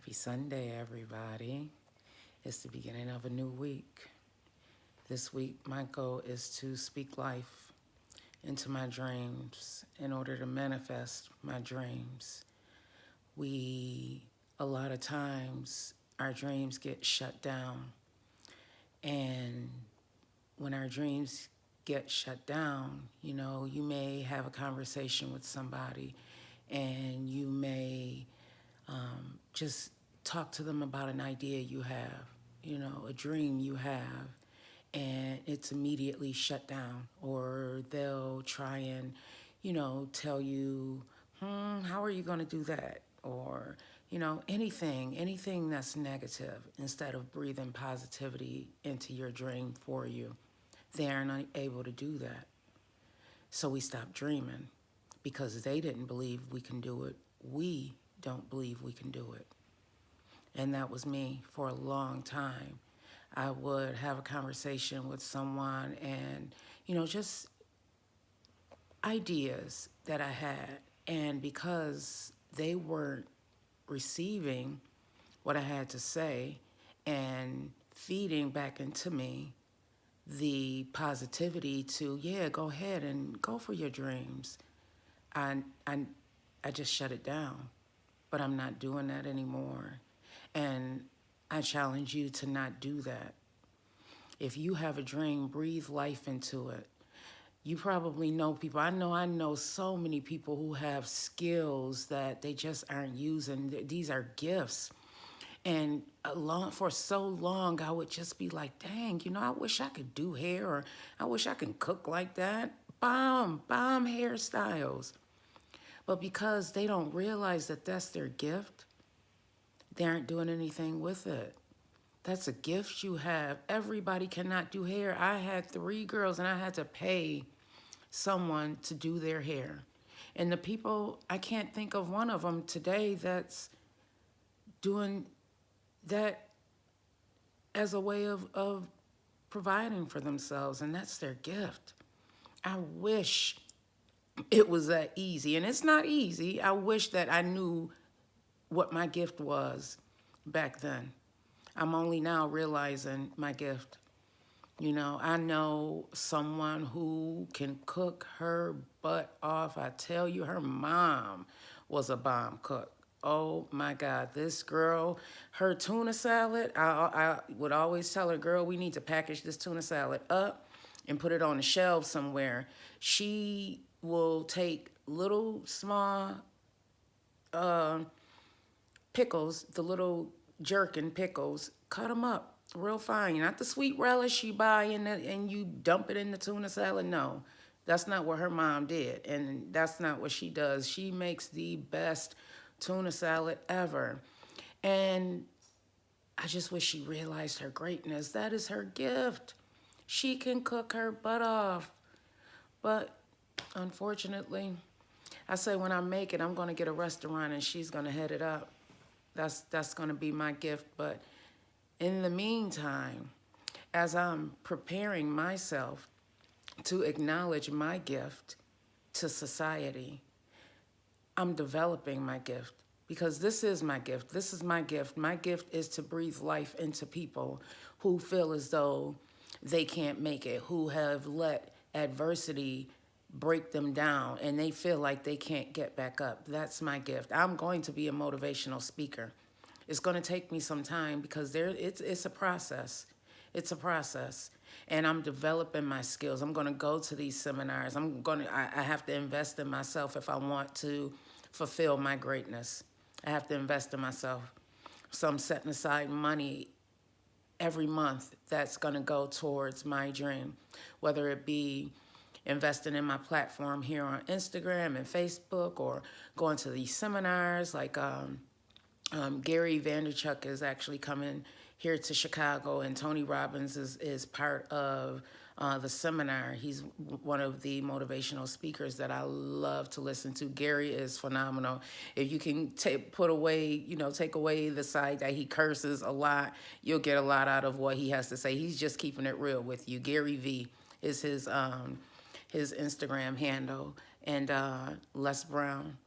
Happy Sunday, everybody. It's the beginning of a new week. This week, my goal is to speak life into my dreams in order to manifest my dreams. A lot of times, our dreams get shut down. And when our dreams get shut down, you may have a conversation with somebody and you may just talk to them about an idea you have, a dream you have, and it's immediately shut down. Or they'll try and, tell you, how are you going to do that? Or, anything that's negative instead of breathing positivity into your dream for you. They are not able to do that. So we stop dreaming because they didn't believe we can do it. We don't believe we can do it. And that was me for a long time. I would have a conversation with someone and, just ideas that I had. And because they weren't receiving what I had to say and feeding back into me the positivity to, yeah, go ahead and go for your dreams, I, I, I just shut it down. But I'm not doing that anymore. And I challenge you to not do that. If you have a dream, breathe life into it. You probably know people. I know so many people who have skills that they just aren't using. These are gifts. And for so long, I would just be like, dang, I wish I could do hair, or I wish I could cook like that. Bomb hairstyles. But because they don't realize that that's their gift, they aren't doing anything with it. That's a gift you have. Everybody cannot do hair. I had 3 girls and I had to pay someone to do their hair. And the people, I can't think of one of them today that's doing that as a way of providing for themselves, and that's their gift. I wish it was that easy, and it's not easy. I wish that I knew what my gift was back then. I'm only now realizing my gift. I know someone who can cook her butt off. I tell you, her mom was a bomb cook. Oh my God, this girl, her tuna salad, I would always tell her, girl, we need to package this tuna salad up and put it on the shelf somewhere. She will take little small pickles, the little jerkin pickles, cut them up real fine. Not the sweet relish you buy and you dump it in the tuna salad. No, that's not what her mom did. And that's not what she does. She makes the best tuna salad ever. And I just wish she realized her greatness. That is her gift. She can cook her butt off. But unfortunately, I say when I make it, I'm going to get a restaurant and she's going to head it up. That's going to be my gift. But in the meantime, as I'm preparing myself to acknowledge my gift to society, I'm developing my gift because this is my gift. This is my gift. My gift is to breathe life into people who feel as though they can't make it, who have let adversity break them down and they feel like they can't get back up. That's my gift. I'm going to be a motivational speaker. It's going to take me some time because it's a process. It's a process. And I'm developing my skills. I'm going to go to these seminars. I have to invest in myself if I want to fulfill my greatness. I have to invest in myself. So I'm setting aside money every month that's going to go towards my dream, whether it be investing in my platform here on Instagram and Facebook, or going to these seminars like Gary Vaynerchuk is actually coming here to Chicago, and Tony Robbins is part of the seminar. He's one of the motivational speakers that I love to listen to. Gary is phenomenal. If you can take away the side that he curses a lot, you'll get a lot out of what he has to say. He's just keeping it real with you. Gary V is his Instagram handle, and Les Brown.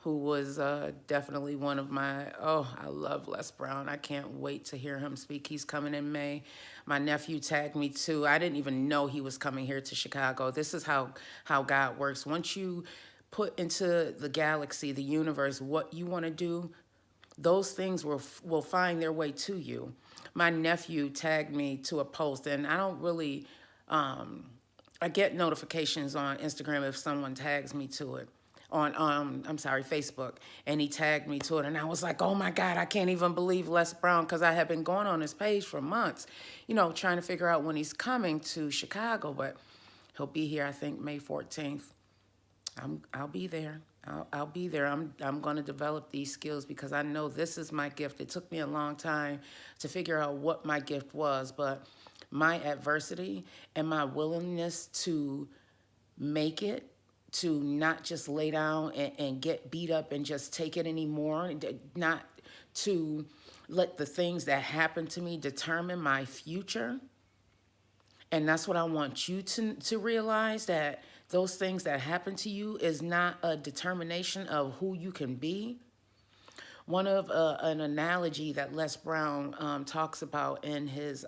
who was definitely one of my, oh, I love Les Brown. I can't wait to hear him speak. He's coming in May. My nephew tagged me too. I didn't even know he was coming here to Chicago. This is how God works. Once you put into the galaxy, the universe, what you want to do, those things will find their way to you. My nephew tagged me to a post, and I don't really, I get notifications on Instagram if someone tags me to it. On I'm sorry, Facebook, and he tagged me to it, and I was like, oh my God, I can't even believe Les Brown, because I have been going on his page for months, trying to figure out when he's coming to Chicago, but he'll be here, I think, May 14th. I'll be there. I'll be there. I'm going to develop these skills because I know this is my gift. It took me a long time to figure out what my gift was, but my adversity and my willingness to make it, to not just lay down and get beat up and just take it anymore, not to let the things that happen to me determine my future. And that's what I want you to realize, that those things that happen to you is not a determination of who you can be. One of an analogy that Les Brown talks about in his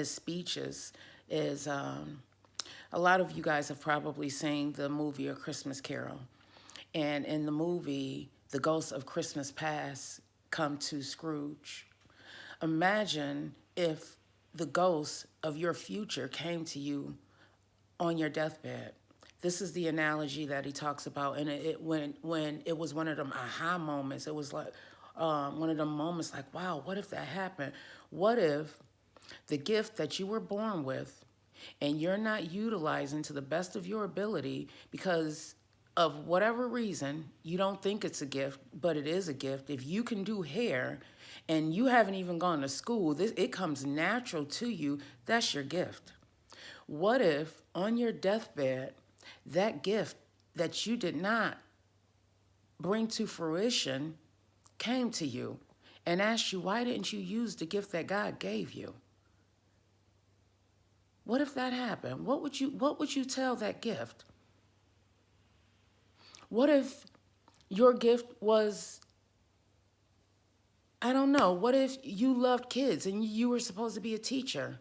speeches is a lot of you guys have probably seen the movie A Christmas Carol. And in the movie, the ghosts of Christmas past come to Scrooge. Imagine if the ghosts of your future came to you on your deathbed. This is the analogy that he talks about. And when it was one of them aha moments, it was like one of them moments like, wow, what if that happened? What if the gift that you were born with and you're not utilizing to the best of your ability because of whatever reason, you don't think it's a gift, but it is a gift. If you can do hair and you haven't even gone to school, it comes natural to you, that's your gift. What if on your deathbed, that gift that you did not bring to fruition came to you and asked you, why didn't you use the gift that God gave you? What if that happened? What would you tell that gift? What if your gift was, I don't know, what if you loved kids and you were supposed to be a teacher?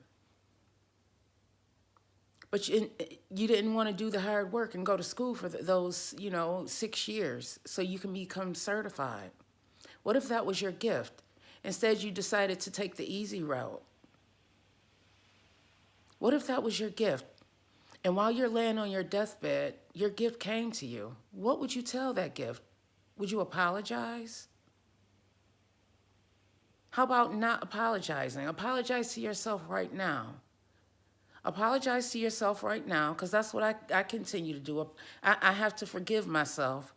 But you didn't want to do the hard work and go to school for those, 6 years so you can become certified. What if that was your gift? Instead, you decided to take the easy route. What if that was your gift? And while you're laying on your deathbed, your gift came to you. What would you tell that gift? Would you apologize? How about not apologizing? Apologize to yourself right now. Apologize to yourself right now, because that's what I continue to do. I have to forgive myself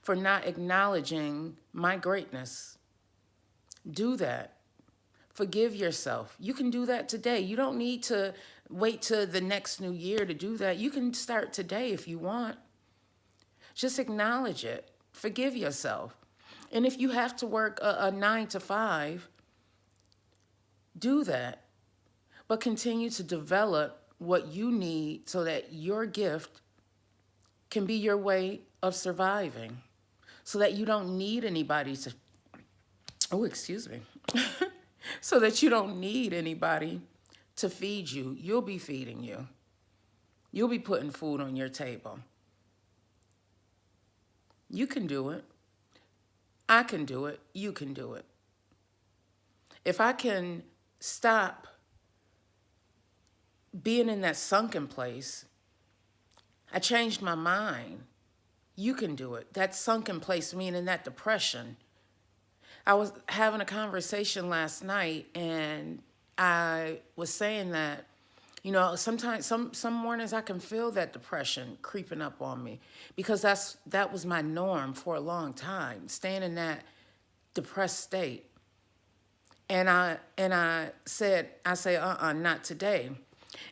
for not acknowledging my greatness. Do that. Forgive yourself. You can do that today. You don't need to wait till the next new year to do that. You can start today if you want. Just acknowledge it. Forgive yourself. And if you have to work a 9 to 5, do that. But continue to develop what you need so that your gift can be your way of surviving, so that you don't need anybody to, oh, excuse me, so that you don't need anybody to feed you. You'll be feeding you. You'll be putting food on your table. You can do it. I can do it. You can do it. If I can stop being in that sunken place, I changed my mind. You can do it. That sunken place, meaning that depression. I was having a conversation last night, and I was saying that, sometimes, some mornings I can feel that depression creeping up on me, because that was my norm for a long time, staying in that depressed state. And I say, not today.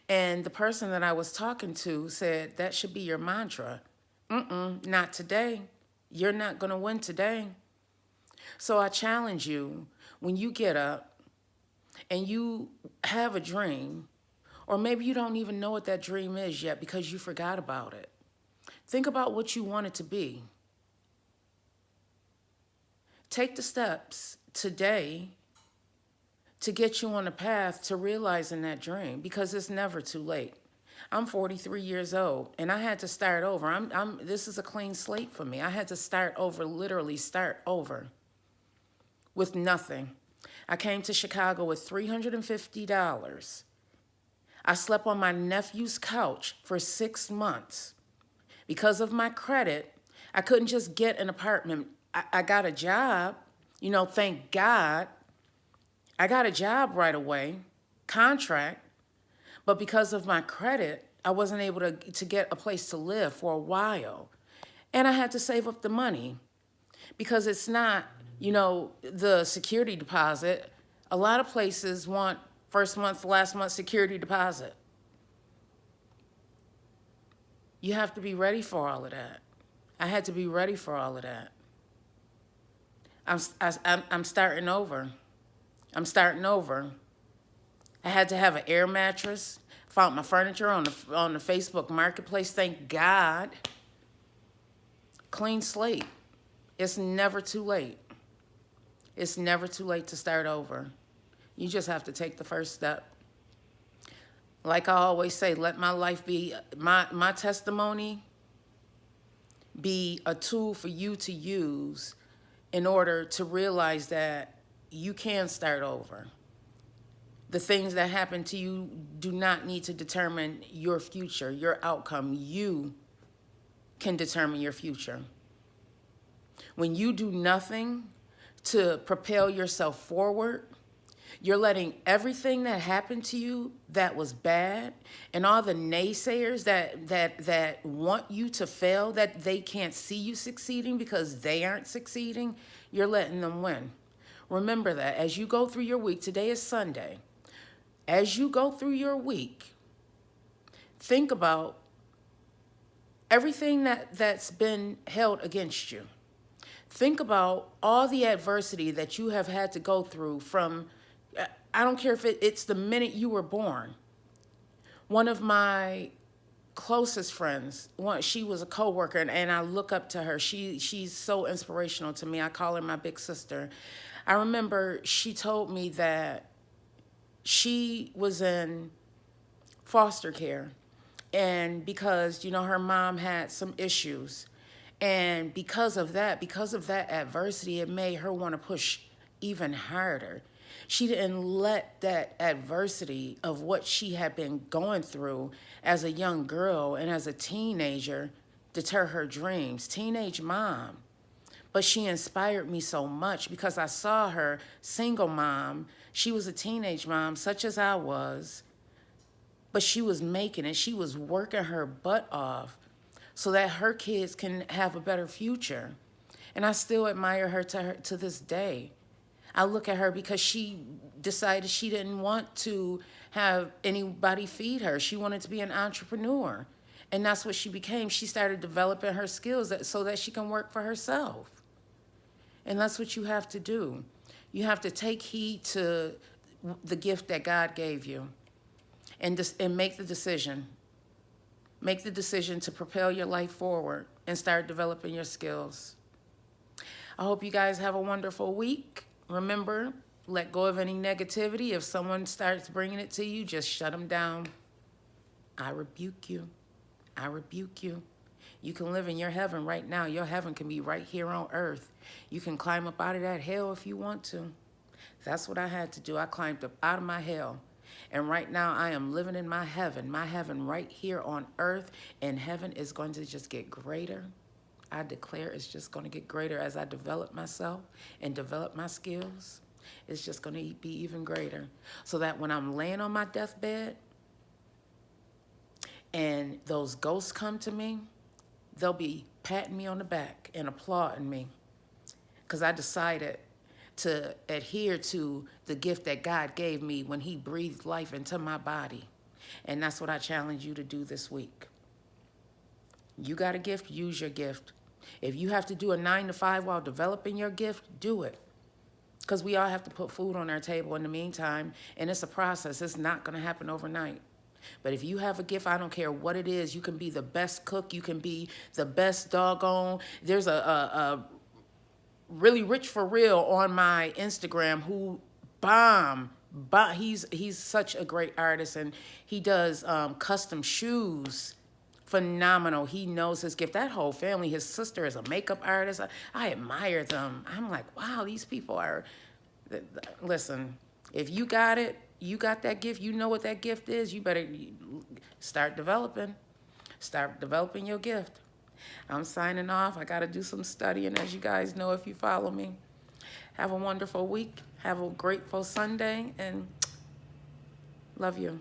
And the person that I was talking to said, that should be your mantra. Not today. You're not going to win today. So I challenge you, when you get up and you have a dream, or maybe you don't even know what that dream is yet because you forgot about it. Think about what you want it to be. Take the steps today to get you on a path to realizing that dream, because it's never too late. I'm 43 years old and I had to start over. This is a clean slate for me. I had to start over, literally start over with nothing. I came to Chicago with $350. I slept on my nephew's couch for 6 months. Because of my credit, I couldn't just get an apartment. I got a job, thank God. I got a job right away, contract, but because of my credit, I wasn't able to get a place to live for a while. And I had to save up the money because it's not, the security deposit. A lot of places want first month, last month security deposit. You have to be ready for all of that. I had to be ready for all of that. I'm starting over. I'm starting over. I had to have an air mattress. Found my furniture on the Facebook Marketplace. Thank God. Clean slate. It's never too late. It's never too late to start over. You just have to take the first step. Like I always say, let my life be, my testimony be a tool for you to use in order to realize that you can start over. The things that happen to you do not need to determine your future, your outcome. You can determine your future. When you do nothing to propel yourself forward, you're letting everything that happened to you that was bad and all the naysayers that want you to fail, that they can't see you succeeding because they aren't succeeding, you're letting them win. Remember that as you go through your week. Today is Sunday. As you go through your week, think about everything that's been held against you. Think about all the adversity that you have had to go through from, I don't care if it's the minute you were born. One of my closest friends, she was a coworker, and I look up to her. She's so inspirational to me. I call her my big sister. I remember she told me that she was in foster care, and because, her mom had some issues, and because of that adversity, it made her want to push even harder. She didn't let that adversity of what she had been going through as a young girl and as a teenager deter her dreams. Teenage mom. But she inspired me so much because I saw her single mom. She was a teenage mom, such as I was, but she was making it. She was working her butt off so that her kids can have a better future. And I still admire her to this day. I look at her because she decided she didn't want to have anybody feed her. She wanted to be an entrepreneur. And that's what she became. She started developing her skills so that she can work for herself. And that's what you have to do. You have to take heed to the gift that God gave you and make the decision. Make the decision to propel your life forward and start developing your skills. I hope you guys have a wonderful week. Remember, let go of any negativity. If someone starts bringing it to you, just shut them down. I rebuke you. I rebuke you. You can live in your heaven right now. Your heaven can be right here on earth. You can climb up out of that hell if you want to. That's what I had to do. I climbed up out of my hell. And right now I am living in my heaven right here on earth. And heaven is going to just get greater. I declare it's just going to get greater as I develop myself and develop my skills. It's just going to be even greater. So that when I'm laying on my deathbed and those ghosts come to me, they'll be patting me on the back and applauding me because I decided to adhere to the gift that God gave me when he breathed life into my body. And that's what I challenge you to do this week. You got a gift, use your gift. If you have to do a 9-to-5 while developing your gift, do it. Because we all have to put food on our table in the meantime, and it's a process. It's not going to happen overnight. But if you have a gift, I don't care what it is. You can be the best cook. You can be the best doggone. There's a Really Rich for Real on my Instagram, who bomb. He's such a great artist, and he does custom shoes. Phenomenal. He knows his gift. That whole family, his sister is a makeup artist. I admire them. I'm like, wow, these people are, listen, if you got it, you got that gift, you know what that gift is, you better start developing. Start developing your gift. I'm signing off. I got to do some studying, as you guys know, if you follow me. Have a wonderful week. Have a grateful Sunday, and love you.